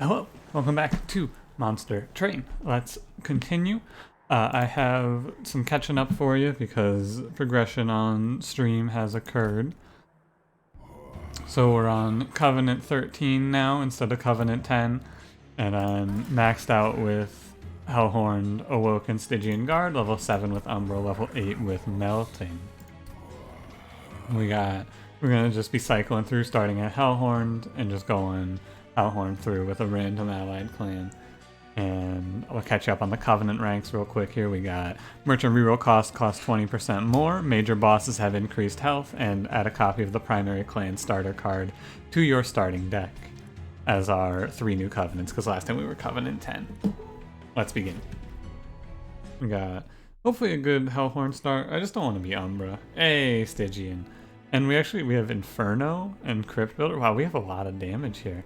Hello, welcome back to Monster Train. Let's continue. I have some catching up for you because progression on stream has occurred. So we're on Covenant 13 now instead of Covenant 10, and I'm maxed out with Hellhorned, Awoken Stygian Guard, level 7 with Umbra, level 8 with Melting. We're gonna just be cycling through, starting at Hellhorned and just going Hellhorned through with a random allied clan. And I'll catch you up on the Covenant ranks real quick here. We got Merchant reroll cost 20% more, major bosses have increased health, and add a copy of the primary clan starter card to your starting deck as our 3 new Covenants, because last time we were Covenant 10. Let's begin. We got hopefully a good Hellhorn start. I just don't want to be Umbra. Hey, Stygian. And we have Inferno and Crypt Builder. Wow, we have a lot of damage here.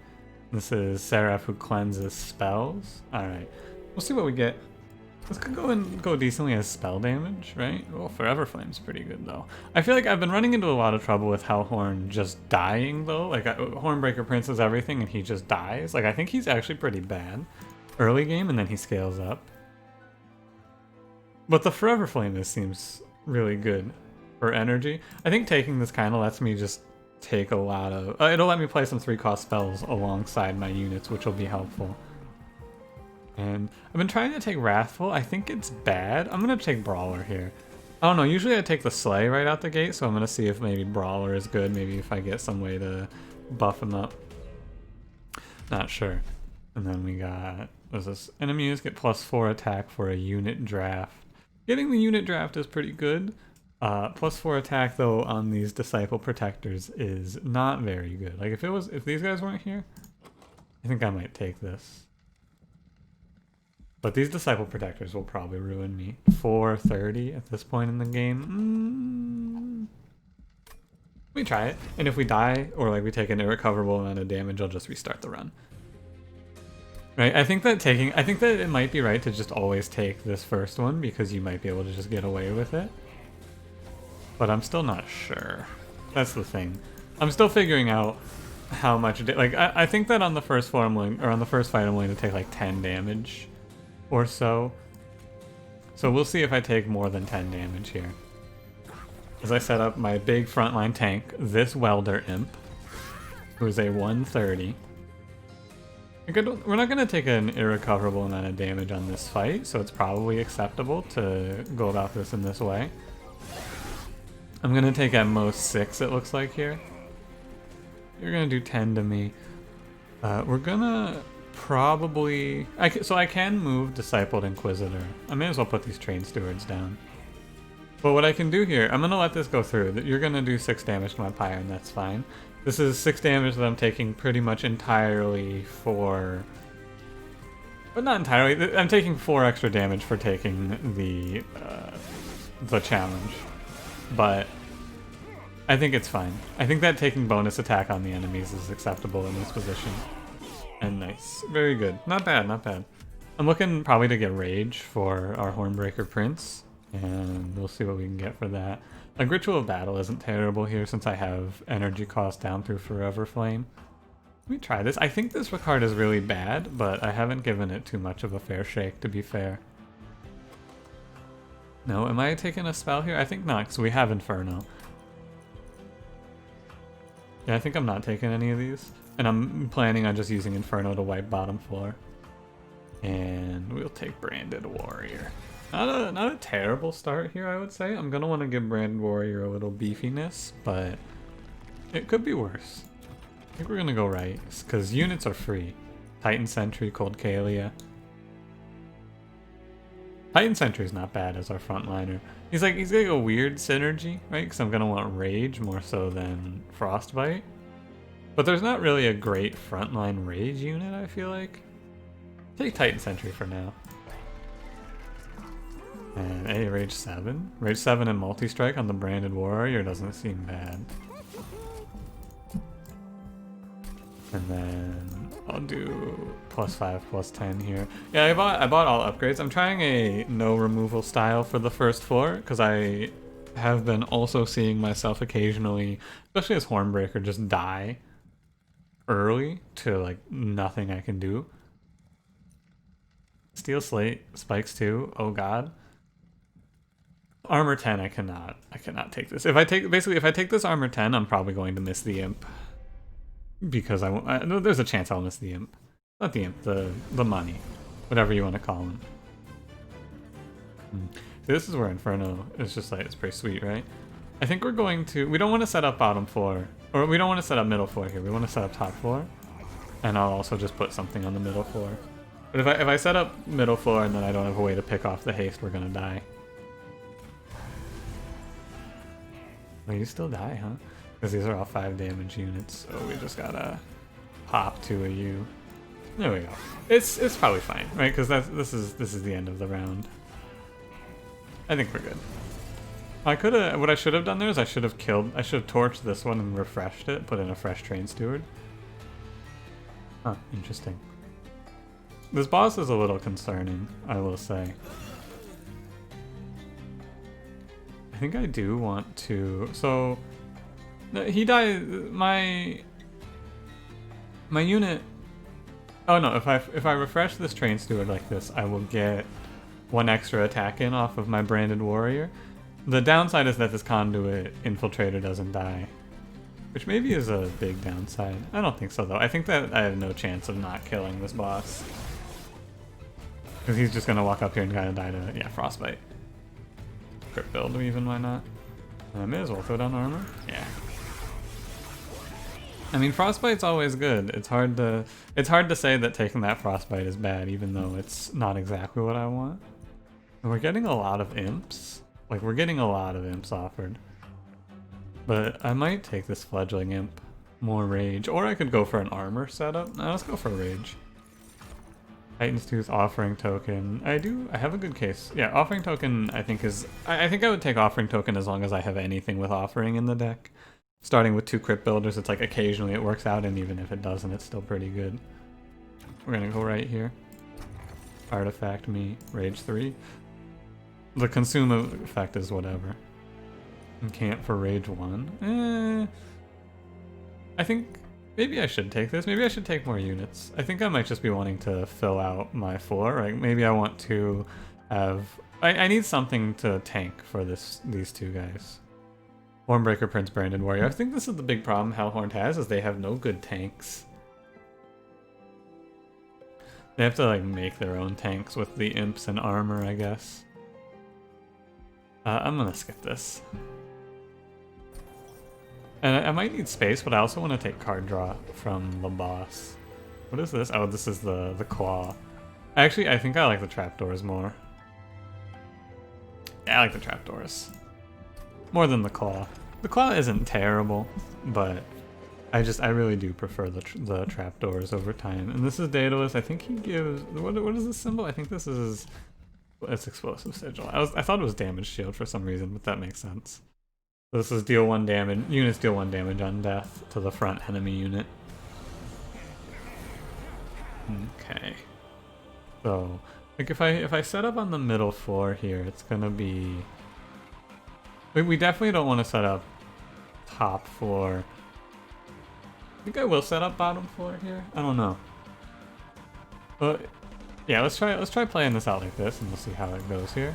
This is Seraph who cleanses spells. Alright, we'll see what we get. This could go decently as spell damage, right? Well, Forever Flame's pretty good though. I feel like I've been running into a lot of trouble with Hellhorn just dying though. Like, Hornbreaker Prince is everything and he just dies. Like, I think he's actually pretty bad early game and then he scales up. But the Forever Flame seems really good for energy. I think taking this kind of lets me just take a lot of... it'll let me play some 3-cost spells alongside my units, which will be helpful. And I've been trying to take Wrathful. I think it's bad. I'm going to take Brawler here. I don't know, usually I take the Slay right out the gate, so I'm going to see if maybe Brawler is good, maybe if I get some way to buff him up. Not sure. And then we got... what's this? Enemies get +4 attack for a unit draft. Getting the unit draft is pretty good. +4 attack though on these Disciple Protectors is not very good. Like if these guys weren't here, I think I might take this. But these Disciple Protectors will probably ruin me. 430 at this point in the game. We try it, and if we die or like we take an irrecoverable amount of damage, I'll just restart the run. Right, I think that it might be right to just always take this first one because you might be able to just get away with it. But I'm still not sure. That's the thing. I'm still figuring out how much... I think that on the first floor on the first fight I'm willing to take like 10 damage or so. So we'll see if I take more than 10 damage here. As I set up my big frontline tank, this Welder Imp, who is a 130. We're not going to take an irrecoverable amount of damage on this fight, so it's probably acceptable to go about this in this way. I'm going to take at most 6, it looks like here. You're going to do 10 to me. We're going to probably... So I can move Discipled Inquisitor. I may as well put these Train Stewards down. But what I can do here, I'm going to let this go through. You're going to do 6 damage to my Pyre, and that's fine. This is 6 damage that I'm taking pretty much entirely for... But not entirely. I'm taking 4 extra damage for taking the challenge. But I think it's fine. I think that taking bonus attack on the enemies is acceptable in this position. And nice. Very good. Not bad, not bad. I'm looking probably to get Rage for our Hornbreaker Prince. And we'll see what we can get for that. Like, Ritual of Battle isn't terrible here since I have energy cost down through Forever Flame. Let me try this. I think this card is really bad, but I haven't given it too much of a fair shake, to be fair. No, am I taking a spell here? I think not, because we have Inferno. Yeah, I think I'm not taking any of these. And I'm planning on just using Inferno to wipe bottom floor. And we'll take Branded Warrior. Not a terrible start here, I would say. I'm going to want to give Branded Warrior a little beefiness, but it could be worse. I think we're going to go right, because units are free. Titan Sentry, Cold Kalia. Titan Sentry is not bad as our frontliner. He's like a weird synergy, right? Because I'm going to want Rage more so than Frostbite. But there's not really a great frontline Rage unit, I feel like. Take Titan Sentry for now. And hey, Rage 7? Rage 7 and Multi-Strike on the Branded Warrior doesn't seem bad. And then I'll do +5, +10 here. Yeah, I bought all upgrades. I'm trying a no removal style for the first floor because I have been also seeing myself occasionally, especially as Hornbreaker, just die early to like nothing I can do. Steel Slate, Spikes 2, oh god. Armor 10, I cannot take this. If I take this Armor 10, I'm probably going to miss the Imp. Because no, there's a chance I'll miss the Imp. Not the Imp, the money. Whatever you want to call him. This is where Inferno is just like, it's pretty sweet, right? I think we're going to, we don't want to set up bottom floor, or we don't want to set up middle floor here. We want to set up top floor. And I'll also just put something on the middle floor. But if I set up middle floor and then I don't have a way to pick off the haste, we're gonna die. Oh, you still die, huh? Because these are all 5 damage units, so we just gotta pop to a U. There we go. It's probably fine, right? Because this is the end of the round. I think we're good. What I should have done there is I should have torched this one and refreshed it, put in a fresh Train Steward. Huh, interesting. This boss is a little concerning, I will say. I think I do want to, so he died, my unit, oh no, if I refresh this Train Steward like this, I will get 1 extra attack in off of my Branded Warrior. The downside is that this Conduit Infiltrator doesn't die, which maybe is a big downside. I don't think so though. I think that I have no chance of not killing this boss. Because he's just gonna walk up here and kind of die to, yeah, Frostbite. Crit build even, why not? I may as well throw down armor. Yeah. I mean, Frostbite's always good. It's hard to say that taking that Frostbite is bad, even though it's not exactly what I want. And we're getting a lot of imps. Like, we're getting a lot of imps offered. But I might take this Fledgling Imp. More rage. Or I could go for an armor setup. No, let's go for rage. Titan's Tooth, Offering Token. I have a good case. Yeah, Offering Token I think is... I think I would take Offering Token as long as I have anything with Offering in the deck. Starting with 2 Crypt Builders, it's like occasionally it works out, and even if it doesn't, it's still pretty good. We're gonna go right here. Artifact me, Rage 3. The consume effect is whatever. And can't for Rage 1. I think maybe I should take this. Maybe I should take more units. I think I might just be wanting to fill out my floor. Right? Maybe I want to have... I need something to tank for these 2 guys. Hornbreaker, Prince, Branded Warrior. I think this is the big problem Hellhorned has, is they have no good tanks. They have to like make their own tanks with the imps and armor, I guess. I'm gonna skip this. And I might need space, but I also want to take card draw from the boss. What is this? Oh, this is the claw. Actually, I think I like the trapdoors more. Yeah, I like the trapdoors. More than the claw. The claw isn't terrible, but I really do prefer the trapdoors over time. And this is Daedalus. I think he gives... What is this symbol? I think this is... It's Explosive Sigil. I thought it was Damage Shield for some reason, but that makes sense. So this is deal 1 damage. Units deal 1 damage on death to the front enemy unit. Okay. So, like if I set up on the middle floor here, it's gonna be... We definitely don't want to set up top floor. I think I will set up bottom floor here. I don't know. But yeah, let's try playing this out like this, and we'll see how it goes here.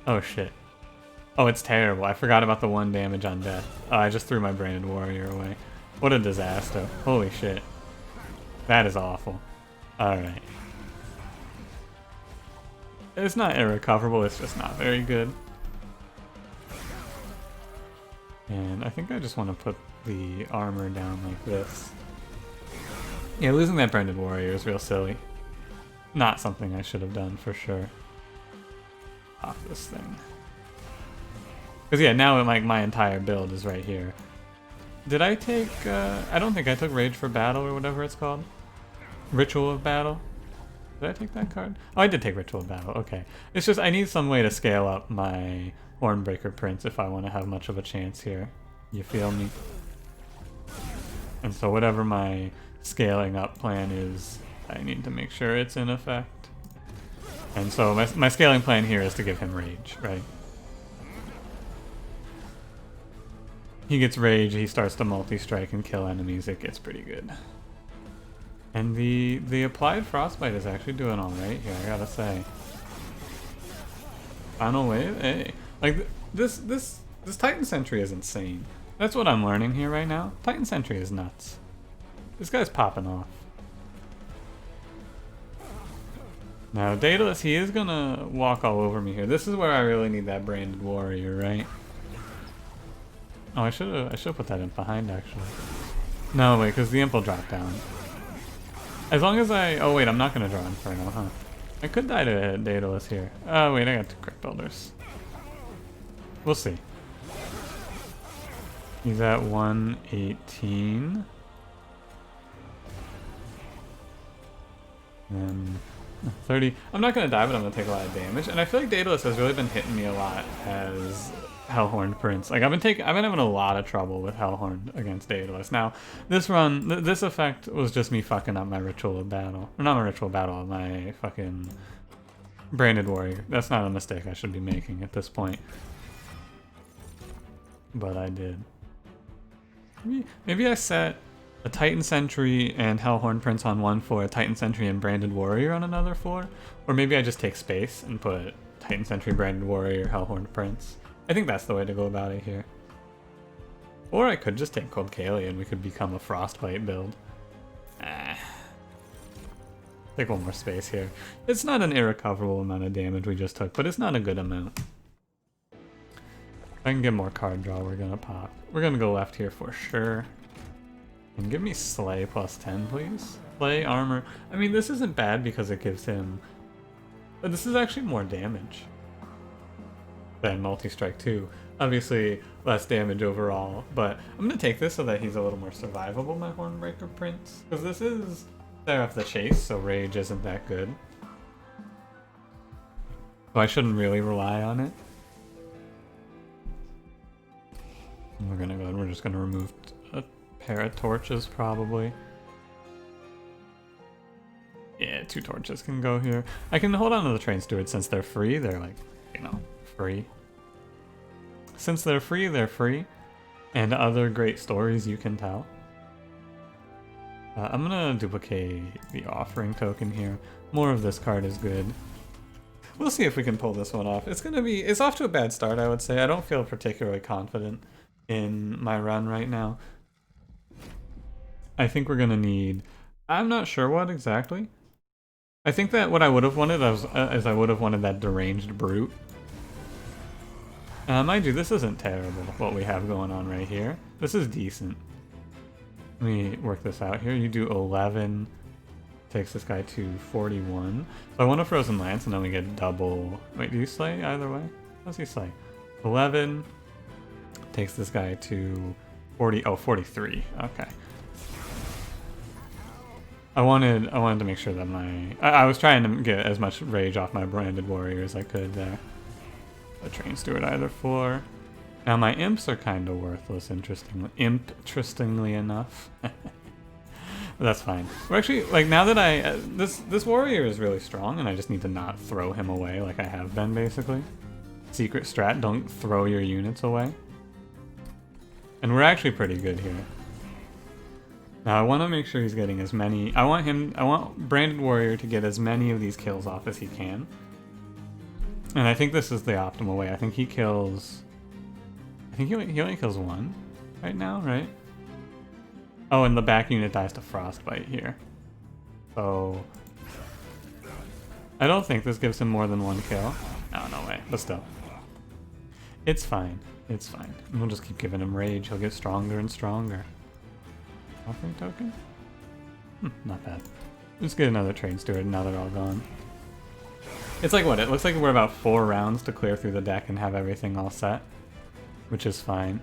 Oh shit. Oh, it's terrible. I forgot about the 1 damage on death. Oh, I just threw my Branded Warrior away. What a disaster. Holy shit. That is awful. Alright. It's not irrecoverable, it's just not very good. And I think I just want to put the armor down like this. Yeah, losing that Branded Warrior is real silly. Not something I should have done for sure. Pop this thing. Because yeah, now like my entire build is right here. Did I take, I don't think I took Rage for Battle or whatever it's called. Ritual of Battle. Did I take that card? Oh, I did take Ritual of Battle, okay. It's just I need some way to scale up my Hornbreaker Prince if I want to have much of a chance here. You feel me? And so whatever my scaling up plan is, I need to make sure it's in effect. And so my scaling plan here is to give him Rage, right? he gets rage, he starts to multi-strike and kill enemies, it gets pretty good. And the applied frostbite is actually doing alright here, I gotta say. Final wave? Hey. Like, this Titan Sentry is insane. That's what I'm learning here right now. Titan Sentry is nuts. This guy's popping off. Now, Dayz, he is gonna walk all over me here. This is where I really need that branded warrior, right? Oh, I should have put that imp behind, actually. No, wait, because the imp will drop down. As long as oh wait, I'm not gonna draw Inferno, huh? I could die to Dayz here. Oh wait, I got 2 Crypt Builders. We'll see. He's at 118. And 30. I'm not gonna die, but I'm gonna take a lot of damage. And I feel like Dayz has really been hitting me a lot as Hellhorned Prince. Like I've been having a lot of trouble with Hellhorned against Dayz. Now, this run, this effect was just me fucking up my Ritual of Battle. Or not my Ritual of Battle, my fucking Branded Warrior. That's not a mistake I should be making at this point. But I did. Maybe I set a Titan Sentry and Hellhorned Prince on one floor, a Titan Sentry and Branded Warrior on another floor. Or maybe I just take space and put Titan Sentry, Branded Warrior, Hellhorned Prince. I think that's the way to go about it here. Or I could just take Cold Kaylee and we could become a Frostbite build. Take one more space here. It's not an irrecoverable amount of damage we just took, but it's not a good amount. If I can get more card draw, we're gonna pop. We're gonna go left here for sure. And give me Slay plus 10, please. Slay, armor. I mean, this isn't bad because it gives him... But this is actually more damage than Multi-Strike 2. Obviously, less damage overall, but I'm gonna take this so that he's a little more survivable, my Hornbreaker Prince. Because this is Seraph the Chase, so Rage isn't that good. So I shouldn't really rely on it. We're gonna go and we're just gonna remove a pair of torches probably. Yeah, 2 torches can go here. I can hold on to the Train Steward since they're free. They're like, you know, free. Since they're free, they're free. And other great stories you can tell. I'm gonna duplicate the offering token here. More of this card is good. We'll see if we can pull this one off. It's off to a bad start, I would say. I don't feel particularly confident in my run right now. I think we're gonna need... I'm not sure what exactly. I think that what I would have wanted is I would have wanted that Deranged Brute. Mind you, this isn't terrible, what we have going on right here. This is decent. Let me work this out here. You do 11, takes this guy to 41. So I want a Frozen Lance, and then we get double... Wait, do you slay either way? How does he slay? 11, takes this guy to 40... Oh, 43. Okay. I wanted to make sure that I was trying to get as much rage off my Branded Warrior as I could there. A Train Steward either floor. Now my imps are kind of worthless, interestingly enough. That's fine. We're actually, like, now that this warrior is really strong and I just need to not throw him away like I have been basically. Secret strat, don't throw your units away. And we're actually pretty good here. Now I want to make sure he's getting as many... I want Branded Warrior to get as many of these kills off as he can. And I think this is the optimal way. I think he kills... I think he only kills 1 right now, right? Oh, and the back unit dies to Frostbite here. So... I don't think this gives him more than 1 kill. No way. But still. It's fine. It's fine. And we'll just keep giving him rage. He'll get stronger and stronger. Offering token? Not bad. Just get another Train Steward now they're all gone. It's like what? It looks like we're about 4 rounds to clear through the deck and have everything all set. Which is fine.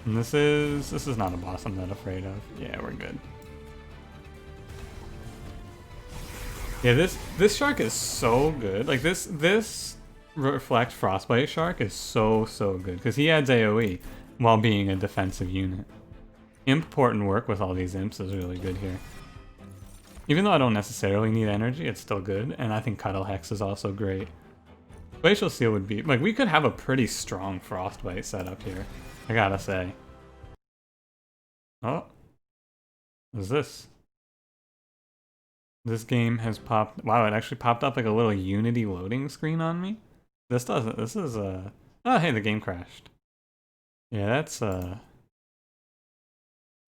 And this is not a boss I'm that afraid of. Yeah, we're good. Yeah, this shark is so good. Like this Reflect Frostbite shark is so good because he adds AoE while being a defensive unit. Imp port and work with all these imps is really good here. Even though I don't necessarily need energy, it's still good, and I think Cuddle Hex is also great. Glacial Seal would be... Like, we could have a pretty strong Frostbite setup here. I gotta say. Oh. What is this? This game has popped... Wow, it actually popped up like a little Unity loading screen on me. This doesn't... This is Oh, hey, the game crashed. Yeah, that's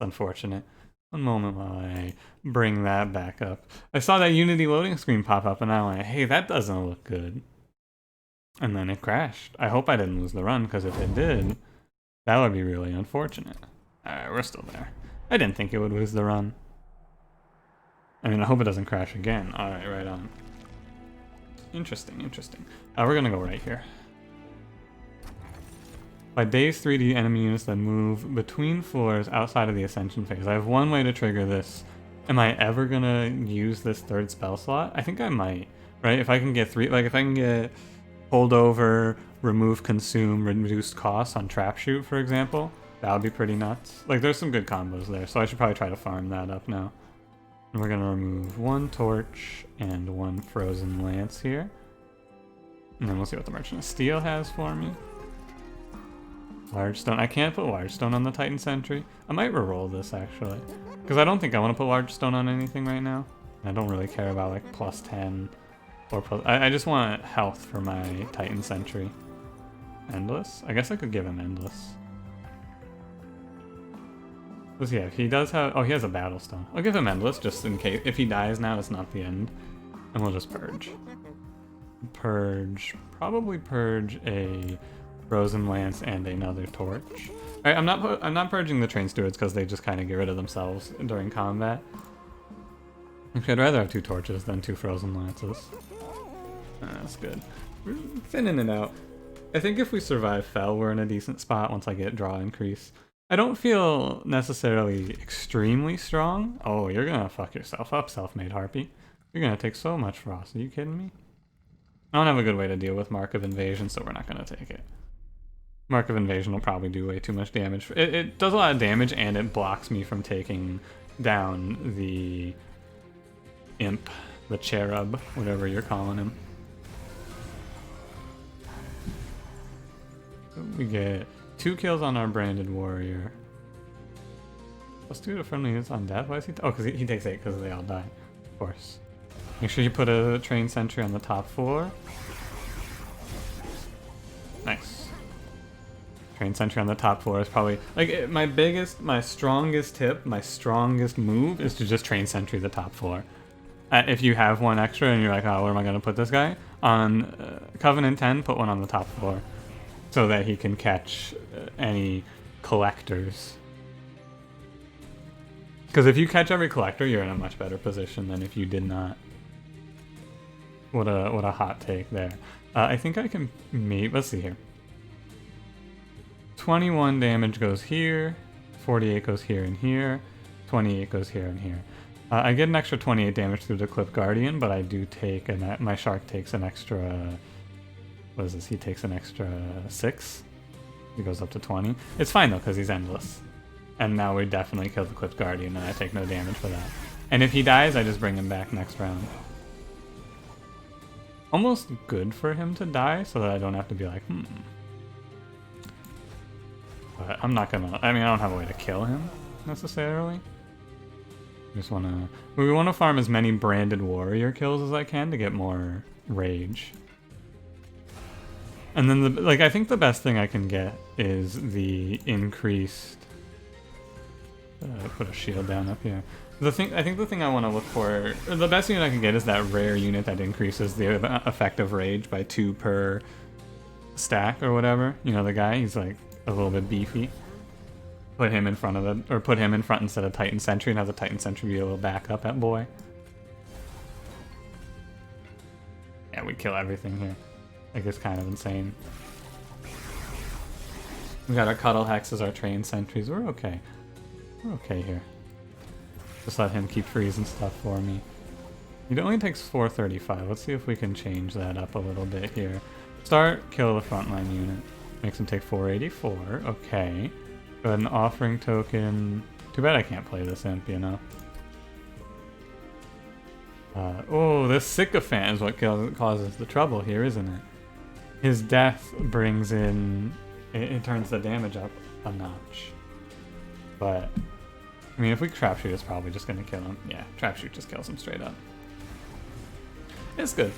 unfortunate. One moment while I bring that back up. I saw that Unity loading screen pop up and I went, hey, that doesn't look good. And then it crashed. I hope I didn't lose the run, because if it did, that would be really unfortunate. Alright, we're still there. I didn't think it would lose the run. I mean, I hope it doesn't crash again. Alright, right on. Interesting, interesting. We're gonna go right here. By Dayz 3D enemy units that move between floors outside of the Ascension phase. I have one way to trigger this. Am I ever gonna use this third spell slot? I think I might, right? If I can get three, like if I can get hold over, remove, consume, reduced costs on trap shoot, for example, that would be pretty nuts. Like there's some good combos there, so I should probably try to farm that up now. And we're gonna remove one torch and one frozen lance here. And then we'll see what the Merchant of Steel has for me. Large stone. I can't put large stone on the Titan Sentry. I might reroll this actually, because I don't think I want to put large stone on anything right now. I don't really care about like plus 10 or plus. I just want health for my Titan Sentry. Endless. I guess I could give him endless. Let's see if he does have. Oh, he has a battle stone. I'll give him endless just in case. If he dies now, it's not the end, and we'll just purge. Purge. Probably purge a Frozen Lance and another torch. Alright, I'm not purging the Train Stewards because they just kind of get rid of themselves during combat. Actually, I'd rather have 2 torches than 2 Frozen Lances. That's good. We're thinning it out. I think if we survive Fell, we're in a decent spot once I get draw increase. I don't feel necessarily extremely strong. Oh, you're gonna fuck yourself up, Self-Made Harpy. You're gonna take so much frost. Are you kidding me? I don't have a good way to deal with Mark of Invasion, so we're not gonna take it. Mark of Invasion will probably do way too much damage. It does a lot of damage, and it blocks me from taking down the imp, the cherub, whatever you're calling him. We get 2 kills on our branded warrior. Let's do the friendly units on death. Why is he? Oh, because he takes 8 because they all die. Of course. Make sure you put a train sentry on the top floor. Nice. Train sentry on the top floor is probably like my strongest tip, my strongest move is to just train sentry the top floor. If you have one extra and you're like, oh, where am I going to put this guy? On Covenant 10, put one on the top floor so that he can catch any collectors. Because if you catch every collector, you're in a much better position than if you did not. What a hot take there. I think I can let's see here. 21 damage goes here, 48 goes here and here, 28 goes here and here. I get an extra 28 damage through the Clip Guardian, but I do take, my shark takes an extra, what is this, he takes an extra 6. He goes up to 20. It's fine though, because he's endless. And now we definitely kill the Clip Guardian, and I take no damage for that. And if he dies, I just bring him back next round. Almost good for him to die, so that I don't have to be like, But I'm not gonna, I mean, I don't have a way to kill him, necessarily. We want to farm as many branded warrior kills as I can to get more rage. And then, I think the best thing I can get is the increased... put a shield down up here. I think the thing I want to look for, the best unit I can get is that rare unit that increases the effect of rage by 2 per stack or whatever. You know, the guy, he's like a little bit beefy. Put him in front of the, or put him in front instead of Titan Sentry and have the Titan Sentry be a little backup at boy. Yeah, we kill everything here. Like, it's kind of insane. We got our Cuddle Hex as our train sentries. We're okay. We're okay here. Just let him keep freezing stuff for me. It only takes 435. Let's see if we can change that up a little bit here. Start, kill the frontline unit. Makes him take 484. Okay. Go ahead and offering token. Too bad I can't play this imp, you know. Oh, this sycophant is what causes the trouble here, isn't it? his death brings in, it turns the damage up a notch. But, I mean, if we trap shoot, it's probably just gonna kill him. Yeah, trap shoot just kills him straight up. It's good.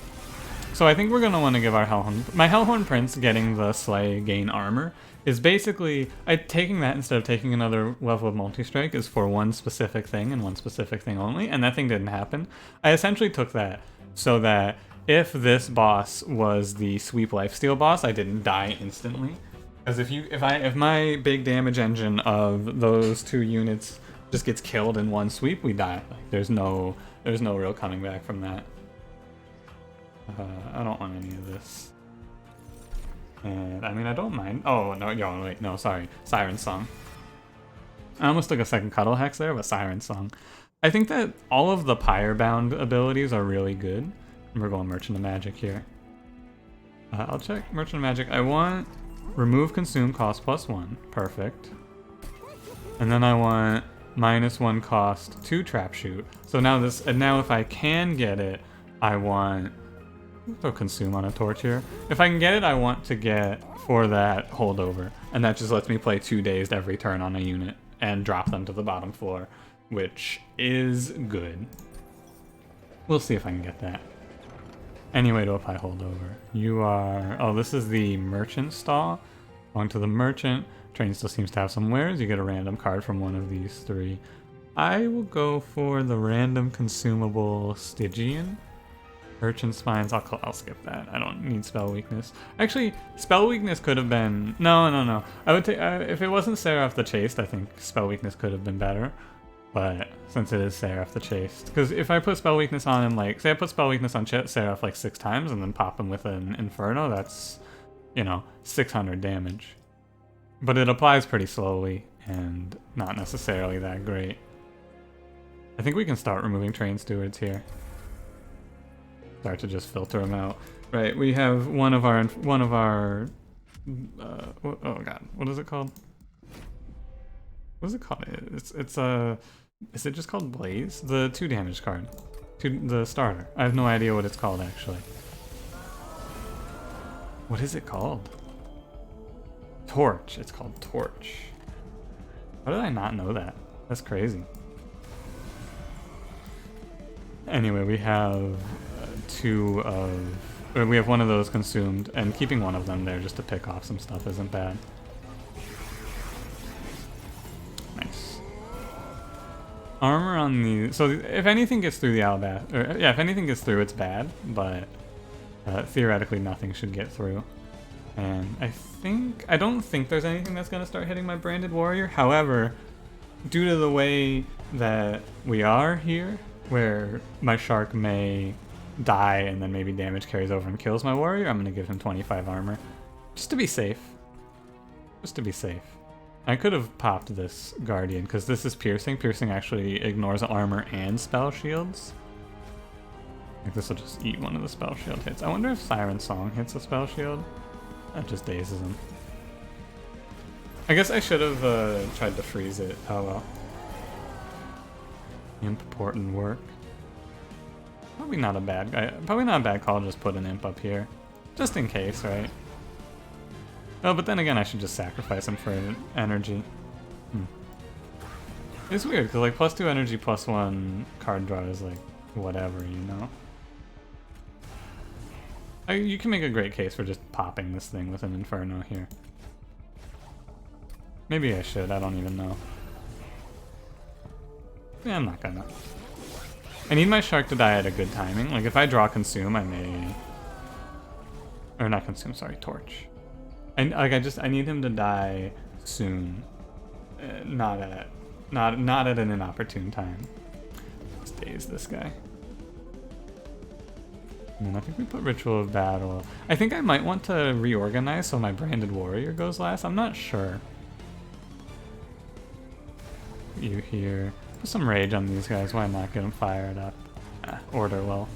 So I think we're gonna want to give our Hellhorned, my Hellhorned Prince getting the Slay gain armor is basically, taking that instead of taking another level of multi-strike is for one specific thing and one specific thing only, and that thing didn't happen. I essentially took that so that if this boss was the sweep lifesteal boss, I didn't die instantly. Because if my big damage engine of those 2 units just gets killed in one sweep, we die. Like, there's no real coming back from that. I don't want any of this. And I mean, I don't mind. Oh no, wait, no, sorry, Siren Song. I almost took a second Cuddle Hex there, but Siren Song. I think that all of the Pyre-bound abilities are really good. We're going Merchant of Magic here. I'll check Merchant of Magic. I want remove consume cost +1. Perfect. And then I want -1 cost to trap shoot. So now now if I can get it, I want throw consume on a torch here. If I can get it, I want to get for that holdover, and that just lets me play 2 dazed every turn on a unit and drop them to the bottom floor, which is good. We'll see if I can get that. Anyway, to apply holdover, you are... Oh, this is the merchant stall. Going to the merchant. Train still seems to have some wares. You get a random card from one of these 3. I will go for the random consumable Stygian. Urchin Spines, I'll skip that. I don't need spell weakness. Actually, spell weakness could have been... No. I would take... if it wasn't Seraph the Chaste, I think spell weakness could have been better. But since it is Seraph the Chaste... Because if I put spell weakness on him, like... Say I put spell weakness on Seraph like 6 times and then pop him with an Inferno, that's, 600 damage. But it applies pretty slowly and not necessarily that great. I think we can start removing Train Stewards here. Start to just filter them out. Right, we have one of our oh god, what is it called? What is it called? Is it just called Blaze? The 2 damage card. The starter. I have no idea what it's called actually. What is it called? Torch. It's called Torch. How did I not know that? That's crazy. Anyway, we have we have one of those consumed, and keeping one of them there just to pick off some stuff isn't bad. Nice. Armor on the... So if anything gets through the Alabaster... Yeah, if anything gets through, it's bad, but theoretically nothing should get through. And I don't think there's anything that's going to start hitting my Branded Warrior. However, due to the way that we are here, where my Shark may die and then maybe damage carries over and kills my warrior, I'm going to give him 25 armor. Just to be safe. Just to be safe. I could have popped this Guardian, because this is Piercing. Piercing actually ignores armor and spell shields. I think this will just eat one of the spell shield hits. I wonder if Siren Song hits a spell shield. That just dazes him. I guess I should have tried to freeze it. Oh well. Imp Portent work. Probably not a bad guy. Probably not a bad call to just put an imp up here. Just in case, right? Oh, but then again, I should just sacrifice him for energy. It's weird, because like +2 energy, +1 card draw is like whatever, you can make a great case for just popping this thing with an Inferno here. Maybe I should, I don't even know. Yeah, I'm not gonna. I need my Shark to die at a good timing. Like if I draw Consume, I may... Or not Consume, sorry, Torch. And like I need him to die soon. Not at an inopportune time. Let's daze this guy. And then I think we put Ritual of Battle. I think I might want to reorganize so my Branded Warrior goes last. I'm not sure. You here. Put some rage on these guys. Why not get them fired up? Order well.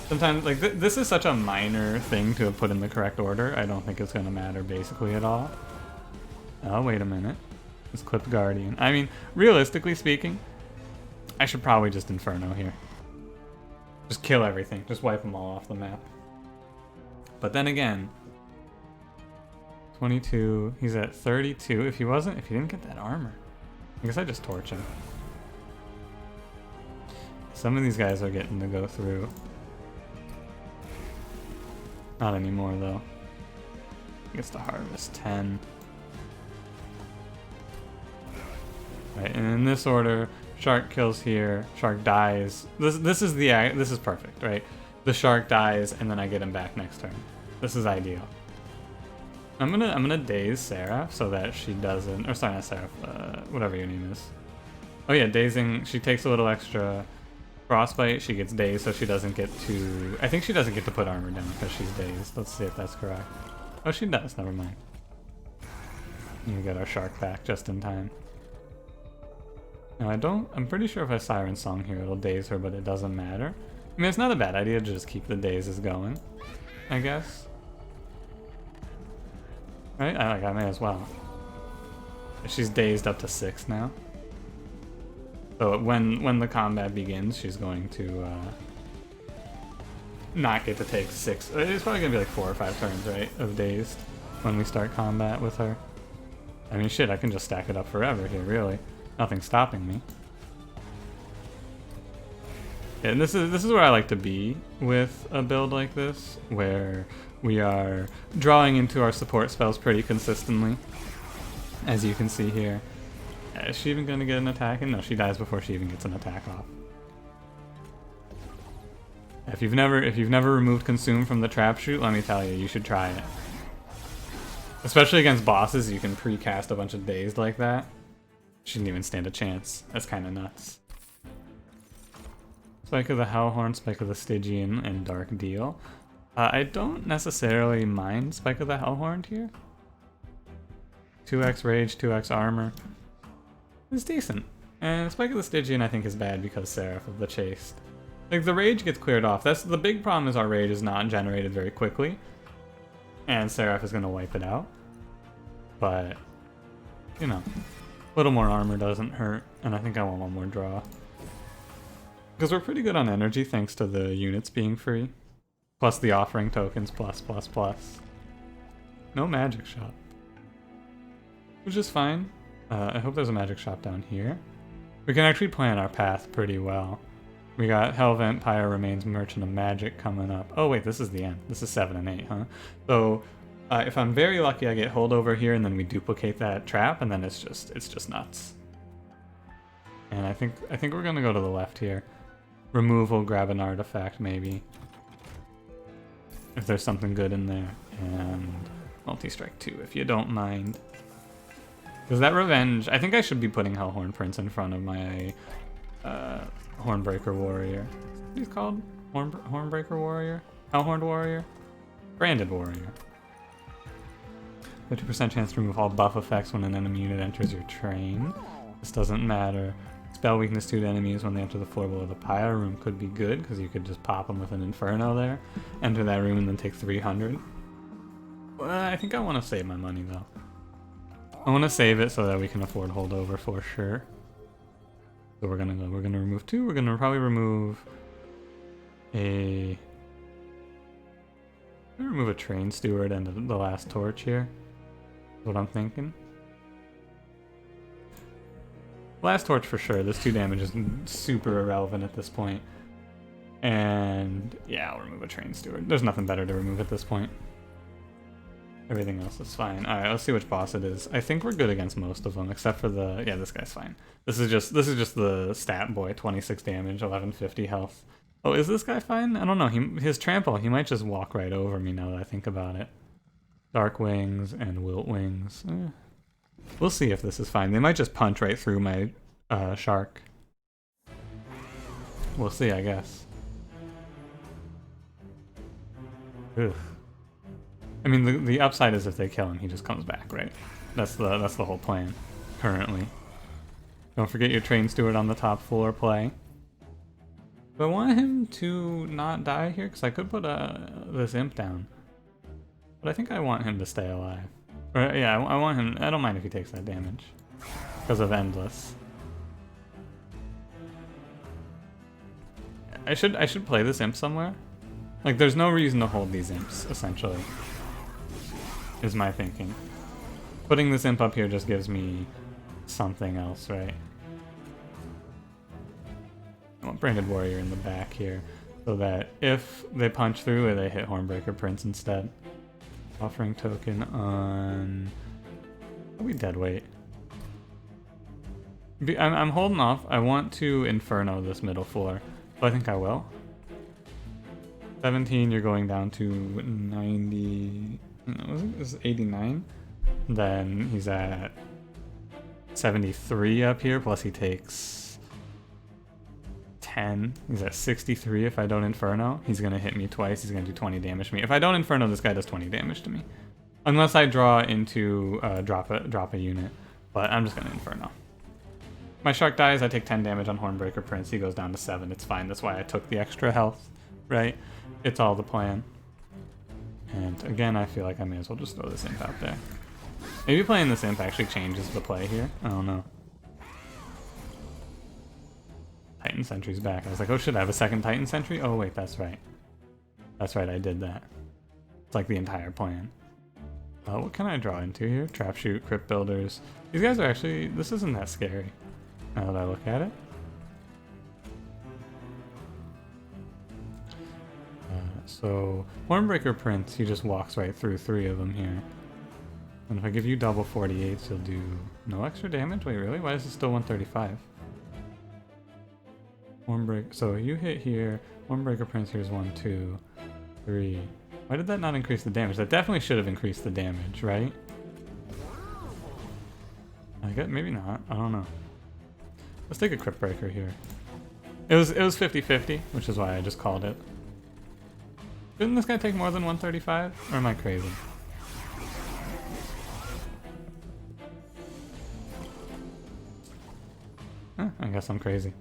Sometimes, like, this is such a minor thing to have put in the correct order. I don't think it's going to matter basically at all. Oh, wait a minute. Let's clip Guardian. I mean, realistically speaking, I should probably just Inferno here. Just kill everything. Just wipe them all off the map. But then again, 22, he's at 32. If he didn't get that armor, I guess I just torch him. Some of these guys are getting to go through. Not anymore though. He gets to harvest 10. Right, and in this order, shark kills here, shark dies. This is perfect, right? The shark dies and then I get him back next turn. This is ideal. I'm gonna daze Seraph so that she doesn't, or sorry, not Seraph, whatever your name is. Oh yeah, dazing. She takes a little extra frostbite. She gets dazed, so she doesn't get to. I think she doesn't get to put armor down because she's dazed. Let's see if that's correct. Oh, she does. Never mind. You get our shark back just in time. Now I'm pretty sure if I Siren Song here, it'll daze her, but it doesn't matter. I mean, it's not a bad idea to just keep the dazes going, I guess. Right? I may as well. She's dazed up to 6 now. So when the combat begins, she's going to not get to take 6. It's probably gonna be like 4 or 5 turns, right, of dazed when we start combat with her. I mean, shit, I can just stack it up forever here, really. Nothing's stopping me. Yeah, and this is where I like to be with a build like this, where we are drawing into our support spells pretty consistently, as you can see here. Is she even gonna get an attack in? No, she dies before she even gets an attack off. If you've never removed Consume from the trap shoot, let me tell you, you should try it. Especially against bosses, you can pre-cast a bunch of dazed like that. Shouldn't even stand a chance. That's kind of nuts. Spike of the Hellhorned, Spike of the Stygian, and Dark Deal. I don't necessarily mind Spike of the Hellhorned here. 2x Rage, 2x Armor. It's decent. And Spike of the Stygian I think is bad because Seraph of the Chaste. Like, the Rage gets cleared off. That's the big problem, is our Rage is not generated very quickly. And Seraph is going to wipe it out. But, you know, a little more armor doesn't hurt. And I think I want one more draw. Because we're pretty good on energy thanks to the units being free. Plus the offering tokens, plus. No magic shop. Which is fine. I hope there's a magic shop down here. We can actually plan our path pretty well. We got Hellvent, Pyre Remains, Merchant of Magic coming up. Oh wait, this is the end. This is 7 and 8, huh? So if I'm very lucky, I get holdover here, and then we duplicate that trap, and then it's just nuts. And I think we're gonna go to the left here. Removal, grab an artifact maybe, if there's something good in there, and multi-strike 2 if you don't mind. Because that revenge, I think I should be putting Hellhorn Prince in front of my Hornbreaker Warrior. What he's called? Hornbreaker Warrior? Hellhorned Warrior? Branded Warrior. 50% chance to remove all buff effects when an enemy unit enters your train. This doesn't matter. Spell weakness 2 to enemies when they enter the floor below the pyre room could be good, because you could just pop them with an Inferno there. Enter that room and then take 300. Well, I think I want to save my money though. I want to save it so that we can afford holdover for sure. So we're gonna remove 2. We're gonna probably remove a train steward and the last torch here. That's what I'm thinking. Last torch for sure. This 2 damage is super irrelevant at this point. And yeah, I'll remove a train steward. There's nothing better to remove at this point. Everything else is fine. Alright, let's see which boss it is. I think we're good against most of them, except for the... Yeah, this guy's fine. This is just the stat boy. 26 damage, 1150 health. Oh, is this guy fine? I don't know. His trample, he might just walk right over me now that I think about it. Dark Wings and Wilt Wings. We'll see if this is fine. They might just punch right through my shark. We'll see, I guess. Ugh. I mean, the upside is if they kill him, he just comes back, right? That's the whole plan, currently. Don't forget your train steward on the top floor play. Do I want him to not die here? Because I could put this imp down. But I think I want him to stay alive. Or, yeah, I want him... I don't mind if he takes that damage. Because of Endless. I should play this imp somewhere. Like, there's no reason to hold these imps, essentially, is my thinking. Putting this imp up here just gives me something else, right? I want Branded Warrior in the back here, so that if they punch through, they hit Hornbreaker Prince instead. Offering token on... Probably Deadweight. I'm holding off. I want to Inferno this middle floor, so I think I will. 17, you're going down to 90... Was it? This is 89? Then he's at 73 up here, plus he takes 10. He's at 63 if I don't Inferno. He's going to hit me twice. He's going to do 20 damage to me. If I don't Inferno, this guy does 20 damage to me. Unless I draw into drop a unit. But I'm just going to Inferno. My shark dies, I take 10 damage on Hornbreaker Prince. He goes down to 7. It's fine. That's why I took the extra health, right? It's all the plan. And again, I feel like I may as well just throw this imp out there. Maybe playing this imp actually changes the play here. I don't know. Titan Sentry's back. I was like, oh shit, I have a second Titan Sentry? Oh wait, that's right. That's right, I did that. It's like the entire plan. What can I draw into here? Trap Shoot, Crypt Builders. These guys are actually... This isn't that scary, now that I look at it. So, Hornbreaker Prince, he just walks right through 3 of them here. And if I give you double 48s, he'll do no extra damage? Wait, really? Why is it still 135? Hornbreaker... So, you hit here. Hornbreaker Prince, here's 1, 2, 3... Why did that not increase the damage? That definitely should have increased the damage, right? I guess maybe not. I don't know. Let's take a Crypt Breaker here. It was 50-50, which is why I just called it. Didn't this guy take more than 135? Or am I crazy? I guess I'm crazy.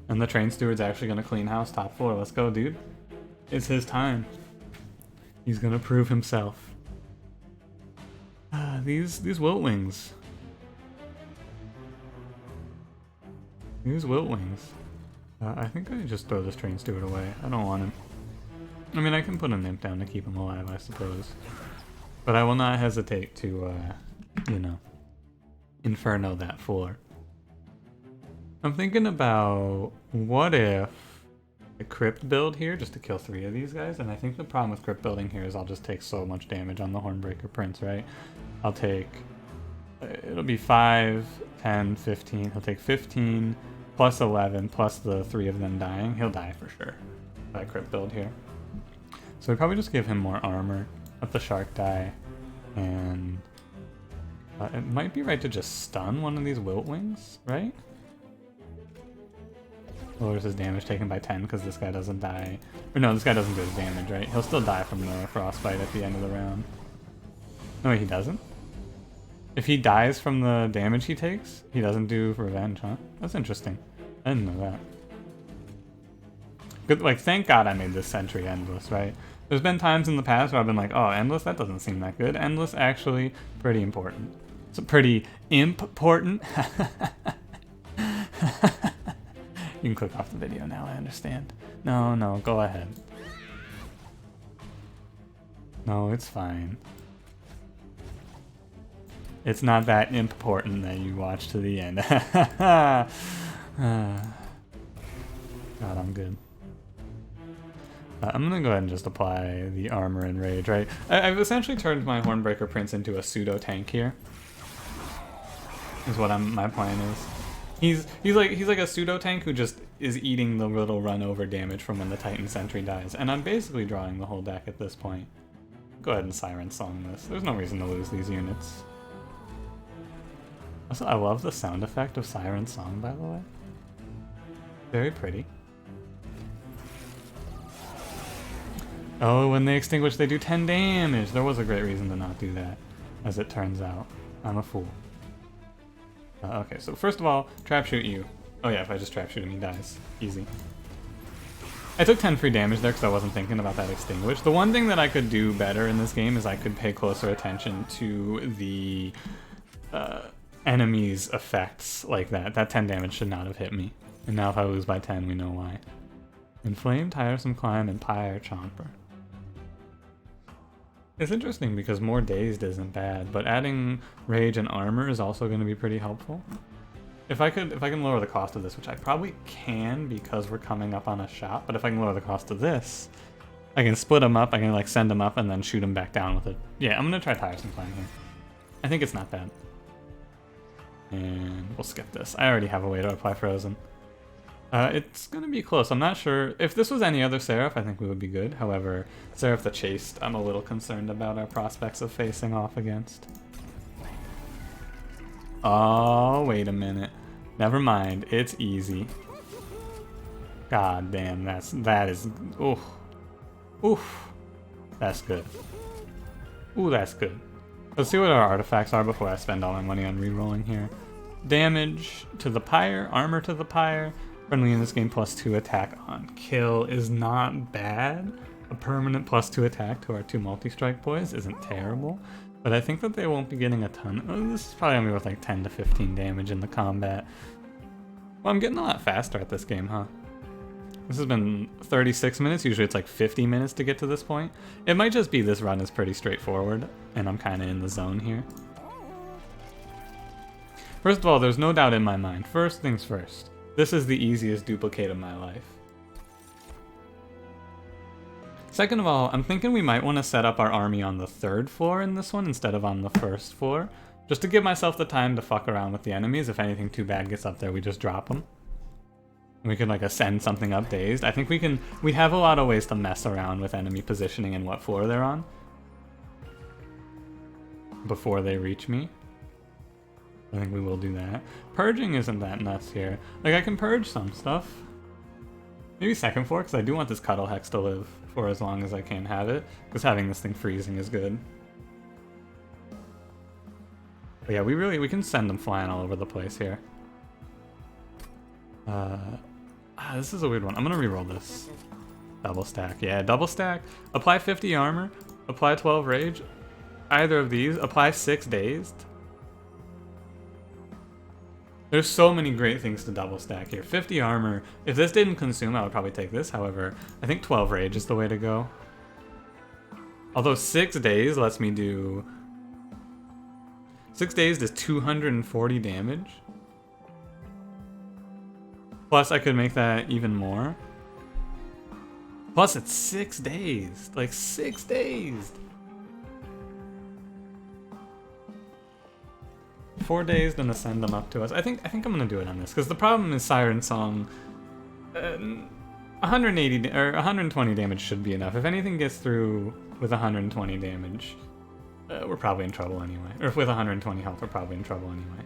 And the Train Steward's actually gonna clean house top 4. Let's go, dude. It's his time. He's gonna prove himself. These Wiltwings. These Wiltwings. I think I just throw this Train Steward away. I don't want him. I mean, I can put an imp down to keep him alive, I suppose. But I will not hesitate to, you know, Inferno that floor. I'm thinking about what if a Crypt build here just to kill 3 of these guys, and I think the problem with Crypt building here is I'll just take so much damage on the Hornbreaker Prince, right? I'll take, it'll be 5, 10, 15, he'll take 15, plus 11, plus the 3 of them dying. He'll die for sure, that Crypt build here. So we probably just give him more armor, let the shark die, and it might be right to just stun one of these Wiltwings, right? Lowers his damage taken by 10 because this guy doesn't die. Or no, this guy doesn't do his damage, right? He'll still die from the frostbite at the end of the round. No, wait, he doesn't? If he dies from the damage he takes, he doesn't do revenge, huh? That's interesting. I didn't know that. Good, like, thank God I made this sentry endless, right? There's been times in the past where I've been like, oh, endless? That doesn't seem that good. Endless, actually, pretty important. It's pretty important. You can click off the video now, I understand. No, go ahead. No, it's fine. It's not that important that you watch to the end. God, I'm good. I'm gonna go ahead and just apply the armor and rage, right? I've essentially turned my Hornbreaker Prince into a pseudo tank here. Is what my plan is. He's like a pseudo tank who just is eating the little run over damage from when the Titan Sentry dies, and I'm basically drawing the whole deck at this point. Go ahead and Siren Song this. There's no reason to lose these units. Also, I love the sound effect of Siren Song, by the way. Very pretty. Oh, when they extinguish, they do 10 damage. There was a great reason to not do that, as it turns out. I'm a fool. Okay, so first of all, trap shoot you. Oh yeah, if I just trap shoot him, he dies. Easy. I took 10 free damage there because I wasn't thinking about that extinguish. The one thing that I could do better in this game is I could pay closer attention to the enemy's effects like that. That 10 damage should not have hit me. And now if I lose by 10, we know why. Inflame, Tiresome Climb, and Pyre Chomper. It's interesting because more Dazed isn't bad, but adding Rage and Armor is also going to be pretty helpful. If I can lower the cost of this, which I probably can because we're coming up on a shot, but if I can lower the cost of this, I can split them up, I can like send them up and then shoot them back down with it. Yeah, I'm going to try Tiresome Climb here. I think it's not bad. And we'll skip this. I already have a way to apply Frozen. It's going to be close. I'm not sure. If this was any other Seraph, I think we would be good. However, Seraph the Chaste, I'm a little concerned about our prospects of facing off against. Oh, wait a minute. Never mind. It's easy. God damn, that is... Oof. Oof. That's good. Ooh, that's good. Let's see what our artifacts are before I spend all my money on rerolling here. Damage to the Pyre, armor to the Pyre. Friendly in this game +2 attack on kill is not bad. A permanent +2 attack to our 2 multi-strike boys isn't terrible. But I think that they won't be getting a ton. Oh, this is probably going to be worth like 10 to 15 damage in the combat. Well, I'm getting a lot faster at this game, huh? This has been 36 minutes. Usually it's like 50 minutes to get to this point. It might just be this run is pretty straightforward, and I'm kind of in the zone here. First of all, there's no doubt in my mind. First things first. This is the easiest duplicate of my life. Second of all, I'm thinking we might want to set up our army on the 3rd floor in this one instead of on the 1st floor. Just to give myself the time to fuck around with the enemies. If anything too bad gets up there, we just drop them. We could like ascend something up Dazed. I think we have a lot of ways to mess around with enemy positioning and what floor they're on before they reach me. I think we will do that. Purging isn't that nuts here. Like, I can purge some stuff. Maybe 2nd floor, because I do want this Cuddle Hex to live for as long as I can have it. Because having this thing freezing is good. But yeah, we can send them flying all over the place here. This is a weird one. I'm going to reroll this. Double stack. Yeah, double stack. Apply 50 armor. Apply 12 rage. Either of these. Apply 6 dazed. There's so many great things to double stack here. 50 armor. If this didn't consume, I would probably take this. However, I think 12 rage is the way to go. Although 6 days lets me do... 6 days does 240 damage. Plus, I could make that even more. Plus, it's 6 days. Like, 6 days. 4 days, then ascend them up to us. I think I'm gonna do it on this because the problem is Siren Song. 180 or 120 damage should be enough. If anything gets through with 120 damage, we're probably in trouble anyway. Or if with 120 health, we're probably in trouble anyway.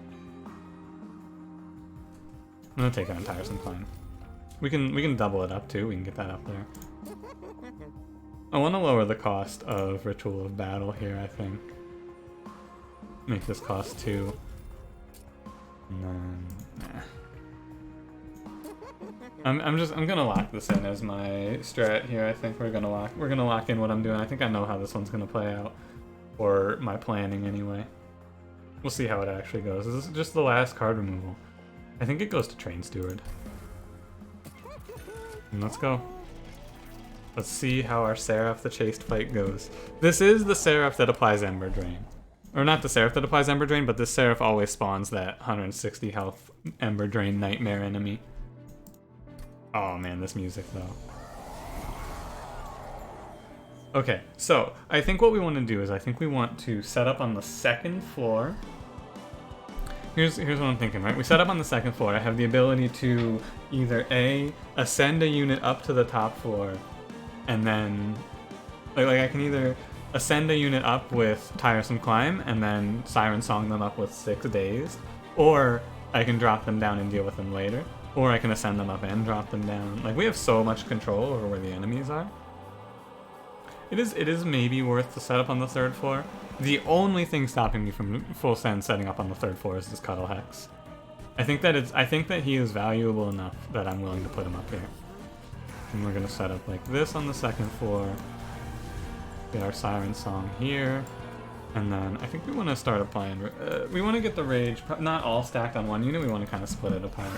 I'm gonna take it on Tiresome Climb. We can double it up too. We can get that up there. I want to lower the cost of Ritual of Battle here. I think make this cost 2. And then, nah. I'm gonna lock this in as my strat here. I think we're gonna lock in what I'm doing. I think I know how this one's gonna play out, or my planning anyway. We'll see how it actually goes. This is just the last card removal. I think it goes to Train Steward. And let's go. Let's see how our Seraph the Chaste fight goes. This is the Seraph that applies Ember Drain. Or not the Seraph that applies Ember Drain, but this Seraph always spawns that 160 health Ember Drain Nightmare enemy. Oh man, this music though. Okay, so I think what we want to do is I think we want to set up on the 2nd floor. Here's what I'm thinking, right? We set up on the 2nd floor. I have the ability to either A, ascend a unit up to the top floor, and then like I can either ascend a unit up with Tiresome Climb and then Siren Song them up with 6 days, or I can drop them down and deal with them later, or I can ascend them up and drop them down. Like, we have so much control over where the enemies are. It is maybe worth the setup on the 3rd floor. The only thing stopping me from full send setting up on the 3rd floor is this Cuddle Hex. I think that he is valuable enough that I'm willing to put him up here. And we're gonna set up like this on the 2nd floor. Get our Siren Song here, and then I think we want to start applying. We want to get the rage, not all stacked on one unit. We want to kind of split it apart.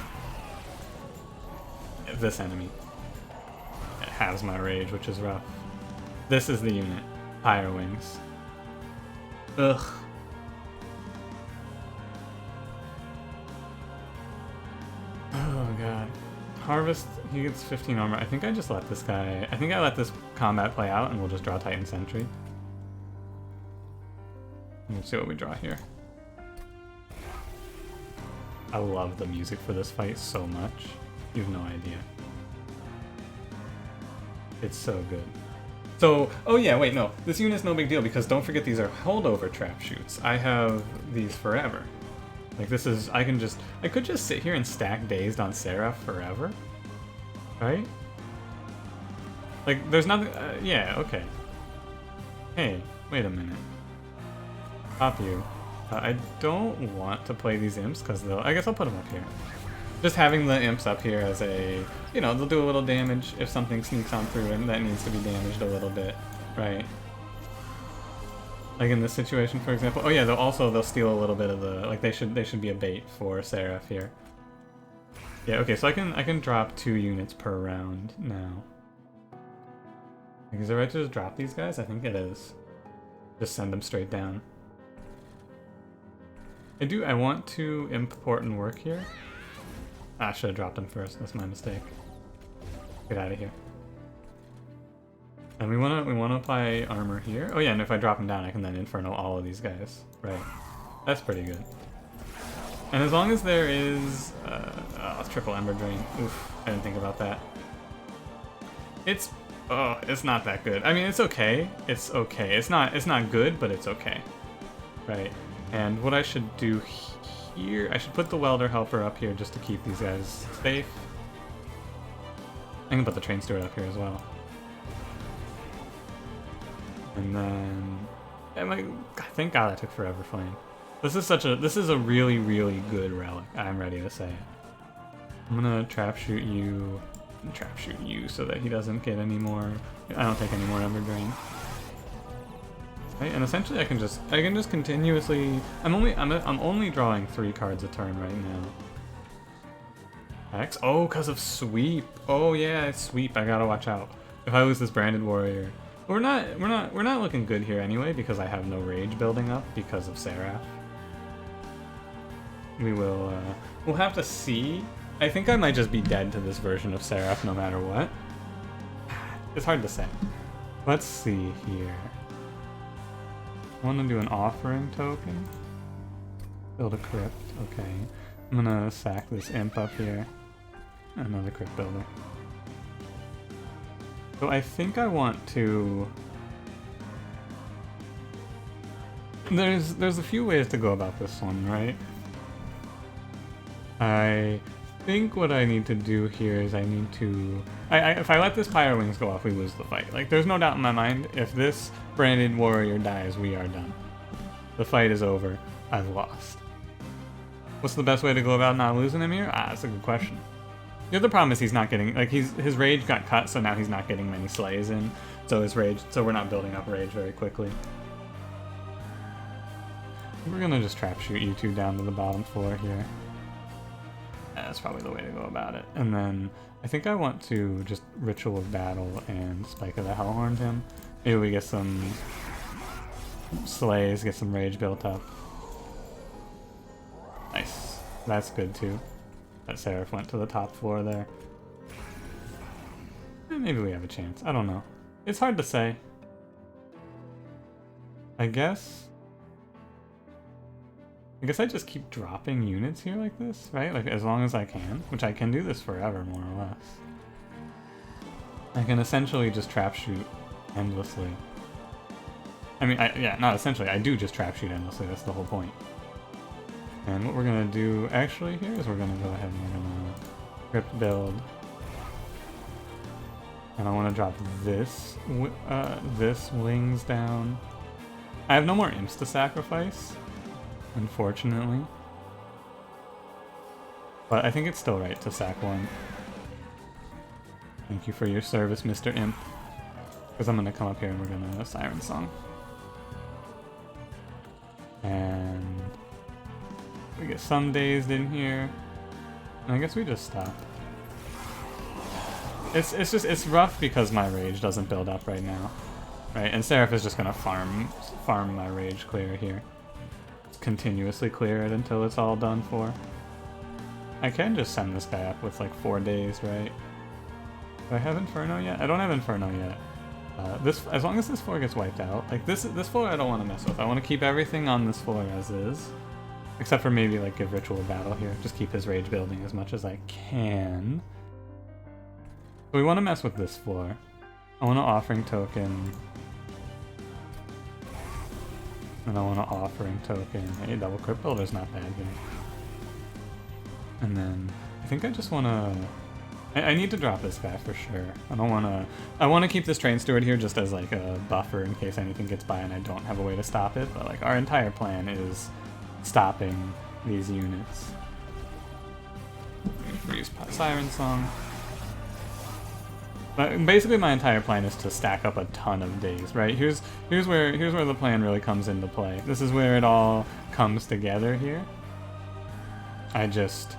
This enemy. halves my rage, which is rough. This is the unit. Higher wings. Ugh. Oh god. Harvest, he gets 15 armor. I think I just let this guy... I think I let this combat play out and we'll just draw Titan Sentry. Let's see what we draw here. I love the music for this fight so much. You have no idea. It's so good. So, oh yeah, wait, no. This unit's no big deal because don't forget these are holdover trap shoots. I have these forever. Like this is, I could just sit here and stack Dazed on Seraph forever. Right? Like, there's nothing, yeah, okay. Hey, wait a minute. Pop you. I don't want to play these imps because they'll, I guess I'll put them up here. Just having the imps up here as a, you know, they'll do a little damage if something sneaks on through and that needs to be damaged a little bit, right? Like in this situation, for example. Oh yeah, they'll steal a little bit of the, like they should be a bait for Seraph here. Yeah, okay, so I can drop 2 units per round now. Like, is it right to just drop these guys? I think it is. Just send them straight down. I want to import and work here. Ah, I should have dropped them first. That's my mistake. Get out of here. And we wanna apply armor here. Oh yeah, and if I drop them down, I can then Inferno all of these guys. Right. That's pretty good. And as long as there is triple Ember Drain. Oof, I didn't think about that. It's not that good. I mean, it's okay. It's okay. It's not good, but it's okay. Right. And what I should do here, I should put the Welder Helper up here just to keep these guys safe. I can put the Train Steward up here as well. And then, thank God that took forever flying. This is a really, really good relic, I'm ready to say it. I'm gonna trap shoot you so that he doesn't get any more, I don't take any more Ember Drain. Right, and essentially I can just continuously, I'm only drawing 3 cards a turn right now. X? Oh, because of sweep. Oh yeah, it's sweep. I gotta watch out. If I lose this Branded Warrior. We're not looking good here anyway because I have no rage building up because of Seraph. We'll have to see. I think I might just be dead to this version of Seraph no matter what. It's hard to say. Let's see here. I want to do an offering token. Build a crypt. Okay. I'm gonna sack this imp up here. Another crypt builder. So I think I want to... There's a few ways to go about this one, right? I think what I need to do here is I need to... if I let this Pyro Wings go off, we lose the fight. Like, there's no doubt in my mind, if this Branded Warrior dies, we are done. The fight is over. I've lost. What's the best way to go about not losing him here? That's a good question. The other problem is he's not getting, like, his rage got cut, so now he's not getting many slays in. So we're not building up rage very quickly. We're gonna just trap shoot you 2 down to the bottom floor here. That's probably the way to go about it. And then I think I want to just Ritual of Battle and Spike of the Hellhorned him. Maybe we get some slays, get some rage built up. Nice. That's good too. That Seraph went to the top floor there. Maybe we have a chance. I don't know. It's hard to say. I guess I just keep dropping units here like this, right? Like, as long as I can, which I can do this forever, more or less. I can essentially just trap shoot endlessly. I mean, yeah, not essentially, I do just trap shoot endlessly, that's the whole point. And what we're gonna do actually here is we're gonna go ahead and we're gonna crypt build. And I wanna drop this wings down. I have no more imps to sacrifice, unfortunately. But I think it's still right to sack one. Thank you for your service, Mr. Imp. Because I'm gonna come up here and we're gonna Siren Song. And we get some Dazed in here. And I guess we just stop. it's rough because my rage doesn't build up right now, right? And Seraph is just gonna farm my rage clear here. Continuously clear it until it's all done for. I can just send this guy up with like 4 days, right? Do I have Inferno yet? I don't have Inferno yet. As long as this floor gets wiped out, like this floor I don't want to mess with. I want to keep everything on this floor as is, except for maybe like give Ritual Battle here. Just keep his rage building as much as I can. So we want to mess with this floor. I want to Offering Token. And I want to Offering Token. Hey, double Crypt Builder's not bad here. And then I think I just want to... I need to drop this guy for sure. I don't want to... I want to keep this Train Steward here just as like a buffer in case anything gets by and I don't have a way to stop it. But like our entire plan is stopping these units. Freeze Siren Song. But basically my entire plan is to stack up a ton of days, right? Here's where the plan really comes into play. This is where it all comes together here. I'm just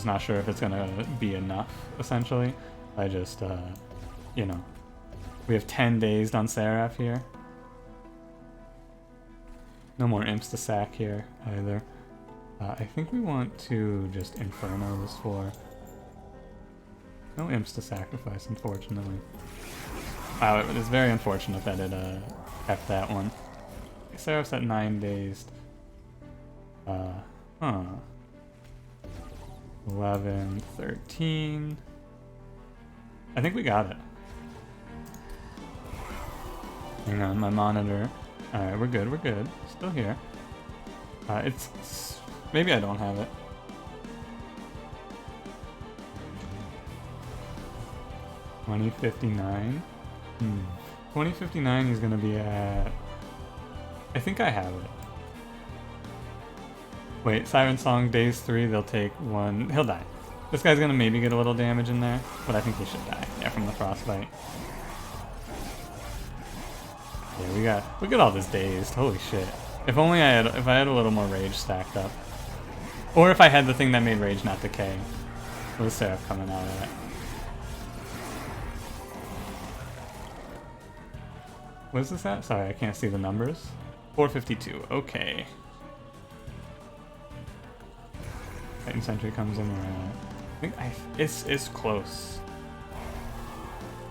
not sure if it's gonna be enough, essentially. I just, you know, we have 10 Dazed on Seraph here. No more Imps to sack here, either. I think we want to just Inferno this floor. No Imps to sacrifice, unfortunately. Wow, it's very unfortunate that it kept that one. Seraph's at 9 Dazed. 11, 13. I think we got it. Hang on, my monitor. Alright, we're good, we're good. Still here. It's... Maybe I don't have it. $20.59. 20.59 he's gonna be at... I think I have it. Wait, Siren Song, Dayz 3, they'll take 1... He'll die. This guy's gonna maybe get a little damage in there, but I think he should die. Yeah, from the Frostbite. Yeah, we got all this Dazed. Holy shit. If only I had a little more Rage stacked up. Or if I had the thing that made Rage not decay. What is Seraph coming out at? What is this at? Sorry, I can't see the numbers. 452. Okay. Titan Sentry comes in around. I think it's close.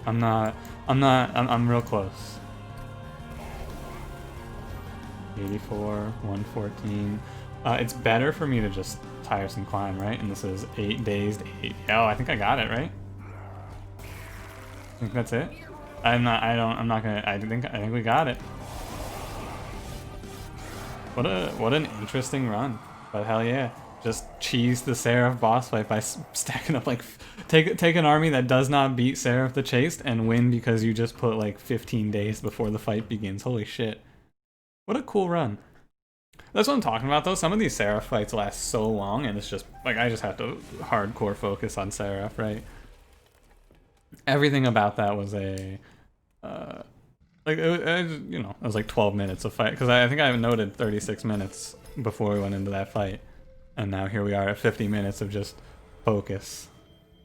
I'm real close. 84, 114. It's better for me to just Tiresome Climb, right? And this is 8 Dazed, 8. Oh, I think I got it, right? I think that's it. I think we got it. What an interesting run. But hell yeah. Just cheese the Seraph boss fight by stacking up like... Take an army that does not beat Seraph the Chaste and win because you just put like 15 days before the fight begins. Holy shit. What a cool run. That's what I'm talking about though. Some of these Seraph fights last so long and it's just... Like I just have to hardcore focus on Seraph, right? Everything about that was a... like, it was like 12 minutes of fight. Because I think I noted 36 minutes before we went into that fight. And now here we are at 50 minutes of just focus.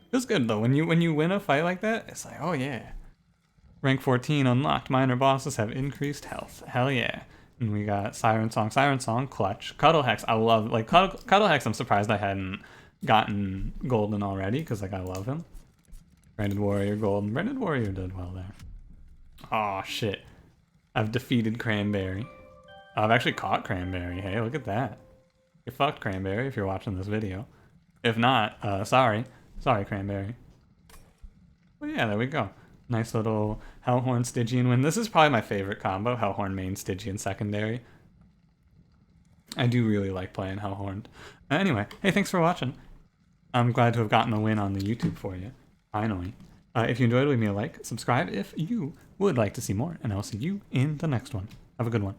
Feels good though. When you win a fight like that, it's like, oh yeah. Rank 14 unlocked. Minor bosses have increased health. Hell yeah. And we got Siren Song, Clutch. Cuddle Hex, I love. Like, Cuddle Hex, I'm surprised I hadn't gotten golden already, because like I love him. Branded Warrior golden. Branded Warrior did well there. Oh shit. I've defeated Cranberry. I've actually caught Cranberry. Hey, look at that. You're fucked, Cranberry, if you're watching this video. If not, sorry. Sorry, Cranberry. Well, yeah, there we go. Nice little Hellhorned Stygian win. This is probably my favorite combo, Hellhorned main, Stygian secondary. I do really like playing Hellhorned. Anyway, hey, thanks for watching. I'm glad to have gotten a win on the YouTube for you. Finally. If you enjoyed, leave me a like, subscribe if you would like to see more, and I'll see you in the next one. Have a good one.